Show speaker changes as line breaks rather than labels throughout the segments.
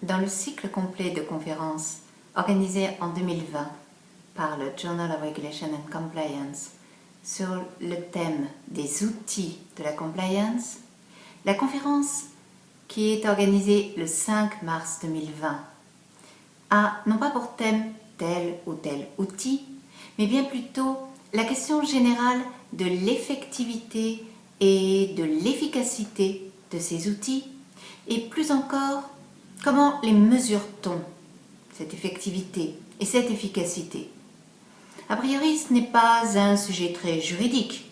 Dans le cycle complet de conférences organisé en 2020 par le Journal of Regulation and Compliance sur le thème des outils de la compliance, la conférence qui est organisée le 5 mars 2020 a non pas pour thème tel ou tel outil, mais bien plutôt la question générale de l'effectivité et de l'efficacité de ces outils, et plus encore, comment les mesure-t-on, cette effectivité et cette efficacité? A priori, ce n'est pas un sujet très juridique,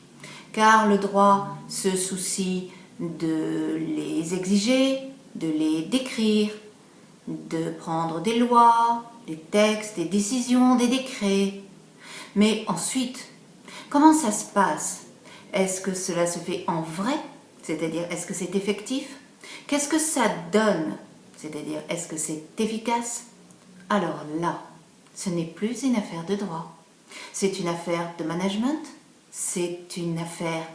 car le droit se soucie de les exiger, de les décrire, de prendre des lois, des textes, des décisions, des décrets. Mais ensuite, comment ça se passe? Est-ce que cela se fait en vrai? C'est-à-dire, est-ce que c'est effectif? Qu'est-ce que ça donne? C'est-à-dire, est-ce que c'est efficace? Alors là, ce n'est plus une affaire de droit. C'est une affaire de management, c'est une affaire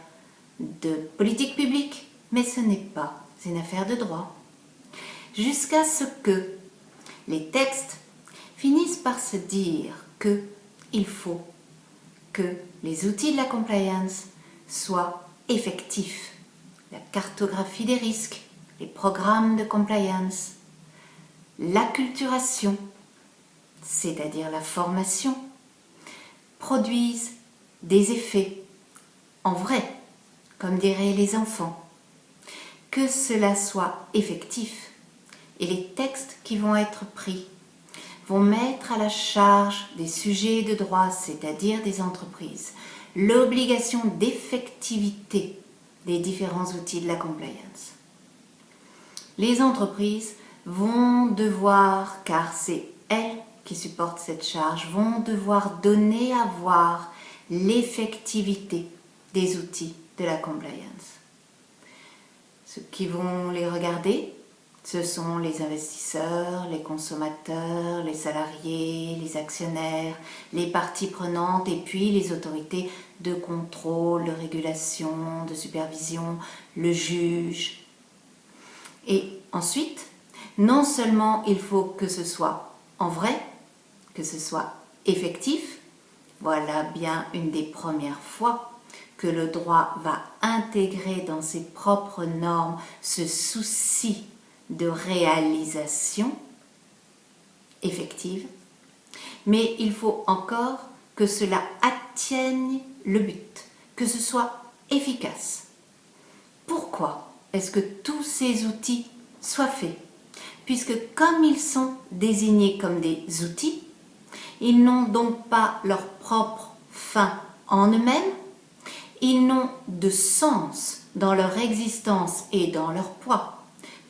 de politique publique, mais ce n'est pas une affaire de droit. Jusqu'à ce que les textes finissent par se dire qu'il faut que les outils de la compliance soient effectifs. La cartographie des risques, les programmes de compliance, l'acculturation, c'est-à-dire la formation, produisent des effets en vrai, comme diraient les enfants. Que cela soit effectif, et les textes qui vont être pris vont mettre à la charge des sujets de droit, c'est-à-dire des entreprises, l'obligation d'effectivité des différents outils de la compliance. Les entreprises vont devoir, car c'est elles qui supportent cette charge, vont devoir donner à voir l'effectivité des outils de la compliance. Ceux qui vont les regarder, ce sont les investisseurs, les consommateurs, les salariés, les actionnaires, les parties prenantes et puis les autorités de contrôle, de régulation, de supervision, le juge. Et ensuite, non seulement il faut que ce soit en vrai, que ce soit effectif, voilà bien une des premières fois que le droit va intégrer dans ses propres normes ce souci de réalisation effective, mais il faut encore que cela atteigne le but, que ce soit efficace. Pourquoi est-ce que tous ces outils soient faits? Puisque comme ils sont désignés comme des outils, ils n'ont donc pas leur propre fin en eux-mêmes, ils n'ont de sens dans leur existence et dans leur poids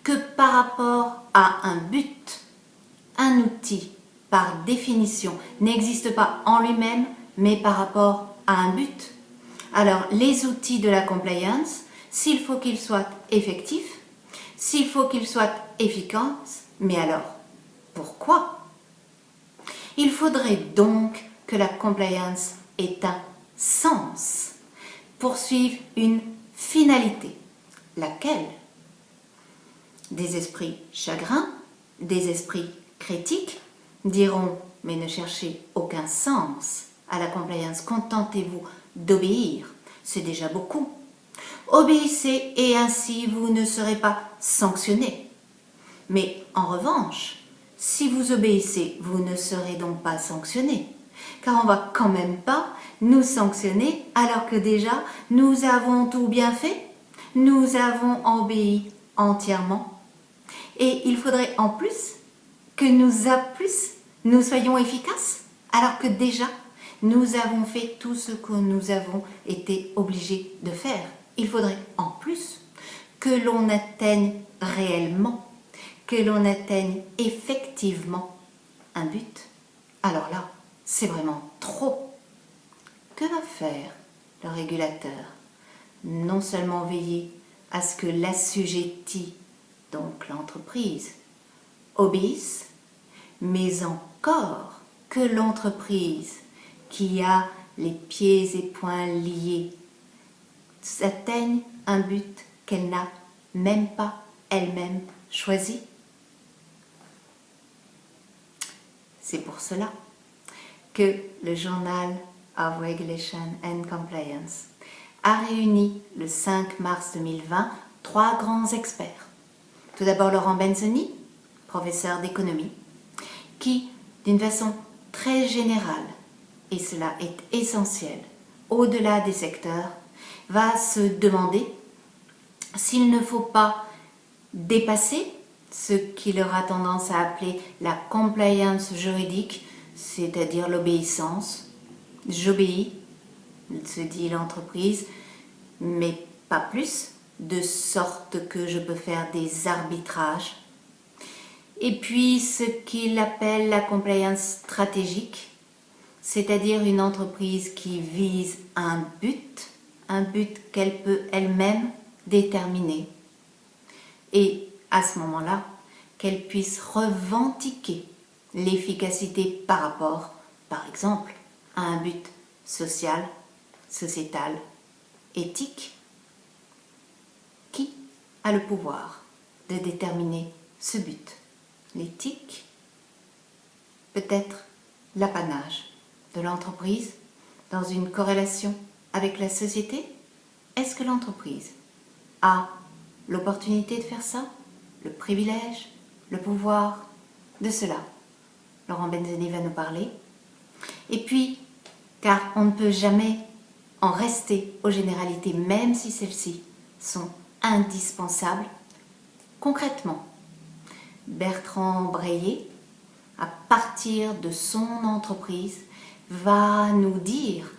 que par rapport à un but. Un outil, par définition, n'existe pas en lui-même, mais par rapport à un but. Alors, les outils de la compliance, s'il faut qu'ils soient effectifs, s'il faut qu'ils soient efficaces, mais alors, pourquoi? Il faudrait donc que la compliance ait un sens, poursuive une finalité. Laquelle? Des esprits chagrins, des esprits critiques diront « mais ne cherchez aucun sens à la compliance, contentez-vous d'obéir, c'est déjà beaucoup. Obéissez et ainsi vous ne serez pas sanctionné. Mais en revanche, si vous obéissez, vous ne serez donc pas sanctionné, car on ne va quand même pas nous sanctionner alors que déjà nous avons tout bien fait, nous avons obéi entièrement. Et il faudrait en plus que nous soyons efficaces, alors que déjà nous avons fait tout ce que nous avons été obligés de faire. Il faudrait en plus que l'on atteigne réellement, que l'on atteigne effectivement un but. Alors là, c'est vraiment trop. Que va faire le régulateur? Non seulement veiller à ce que l'assujetti, donc l'entreprise, obéisse, mais encore que l'entreprise qui a les pieds et poings liés atteigne un but qu'elle n'a même pas elle-même choisi. C'est pour cela que le Journal of Regulation and Compliance a réuni le 5 mars 2020 3 grands experts. Tout d'abord Laurent Benzoni, professeur d'économie, qui, d'une façon très générale, et cela est essentiel, au-delà des secteurs, va se demander s'il ne faut pas dépasser ce qu'il aura tendance à appeler la compliance juridique, c'est-à-dire l'obéissance. J'obéis, se dit l'entreprise, mais pas plus, de sorte que je peux faire des arbitrages. Et puis ce qu'il appelle la compliance stratégique, c'est-à-dire une entreprise qui vise un but qu'elle peut elle-même déterminer. Et à ce moment-là, qu'elle puisse revendiquer l'efficacité par rapport, par exemple, à un but social, sociétal, éthique. Qui a le pouvoir de déterminer ce but? L'éthique? Peut-être l'apanage de l'entreprise dans une corrélation avec la société? Est-ce que l'entreprise a l'opportunité de faire ça? Le privilège? Le pouvoir? De cela, Laurent Benzoni va nous parler. Et puis, car on ne peut jamais en rester aux généralités, même si celles-ci sont indispensables, concrètement, Bertrand Breillet, à partir de son entreprise, va nous dire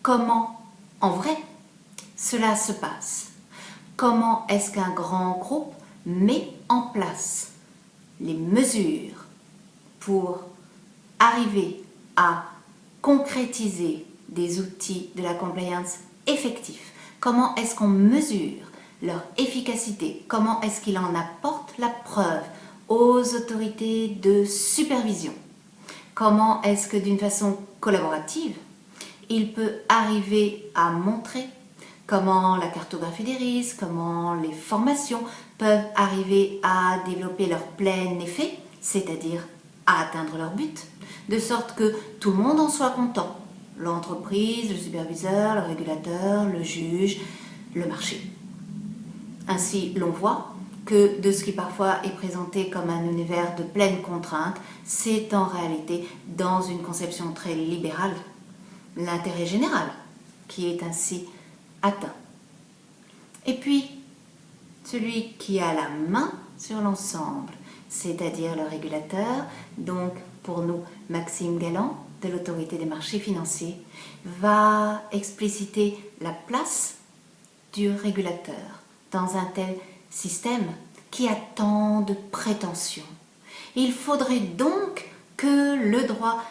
comment, en vrai, cela se passe. Comment est-ce qu'un grand groupe met en place les mesures pour arriver à concrétiser des outils de la compliance effectifs? Comment est-ce qu'on mesure leur efficacité? Comment est-ce qu'il en apporte la preuve aux autorités de supervision? Comment est-ce que d'une façon collaborative, il peut arriver à montrer comment la cartographie des risques, comment les formations peuvent arriver à développer leur plein effet, c'est-à-dire à atteindre leur but, de sorte que tout le monde en soit content. L'entreprise, le superviseur, le régulateur, le juge, le marché. Ainsi, l'on voit que de ce qui parfois est présenté comme un univers de pleine contrainte, c'est en réalité, dans une conception très libérale, l'intérêt général qui est ainsi atteint. Et puis, celui qui a la main sur l'ensemble, c'est-à-dire le régulateur, donc pour nous Maxime Galland de l'autorité des marchés financiers, va expliciter la place du régulateur dans un tel système qui a tant de prétentions. Il faudrait donc que le droit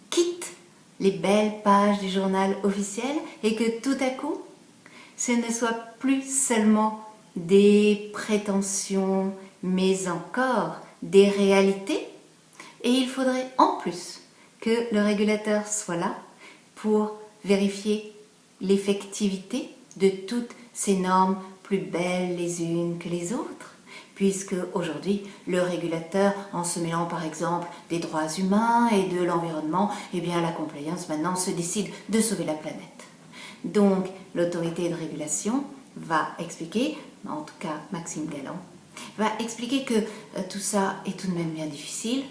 quitte les belles pages du journal officiel et que tout à coup, ce ne soit plus seulement des prétentions, mais encore des réalités. Et il faudrait en plus que le régulateur soit là pour vérifier l'effectivité de toutes ces normes plus belles les unes que les autres. Puisque aujourd'hui, le régulateur, en se mêlant par exemple des droits humains et de l'environnement, eh bien la compliance maintenant se décide de sauver la planète. Donc l'autorité de régulation va expliquer, en tout cas Maxime Galland, va expliquer que tout ça est tout de même bien difficile,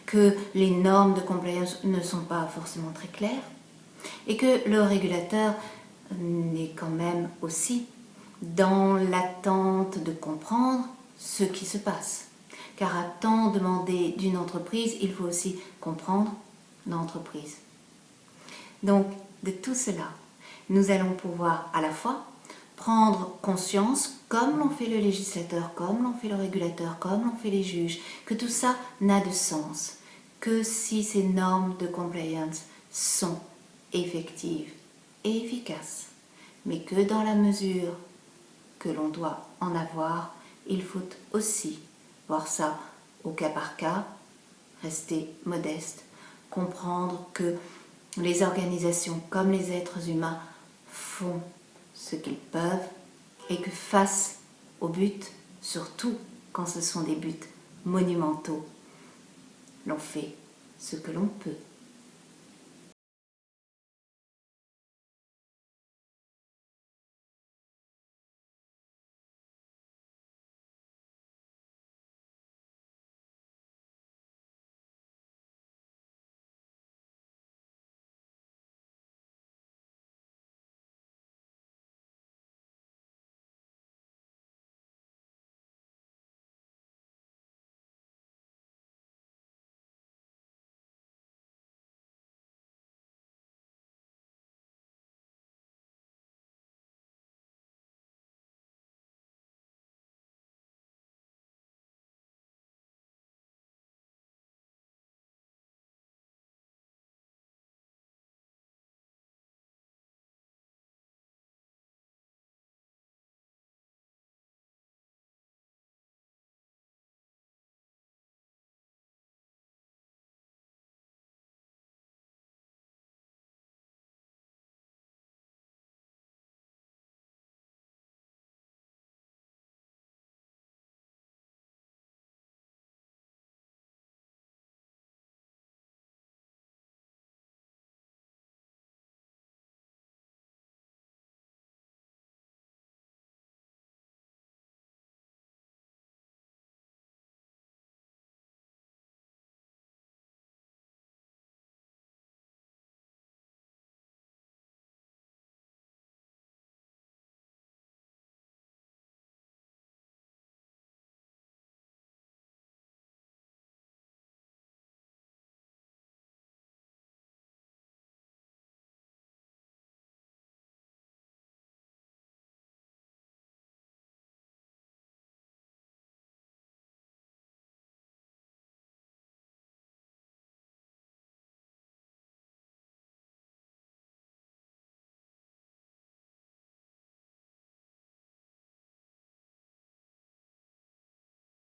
que les normes de compliance ne sont pas forcément très claires et que le régulateur est quand même aussi dans l'attente de comprendre ce qui se passe. Car à tant demander d'une entreprise, il faut aussi comprendre l'entreprise. Donc, de tout cela, nous allons pouvoir à la fois prendre conscience, comme l'ont fait le législateur, comme l'ont fait le régulateur, comme l'ont fait les juges, que tout ça n'a de sens que si ces normes de compliance sont effectives et efficaces, mais que dans la mesure que l'on doit en avoir, il faut aussi voir ça au cas par cas, rester modeste, comprendre que les organisations comme les êtres humains font ce qu'ils peuvent et que face aux buts, surtout quand ce sont des buts monumentaux, l'on fait ce que l'on peut.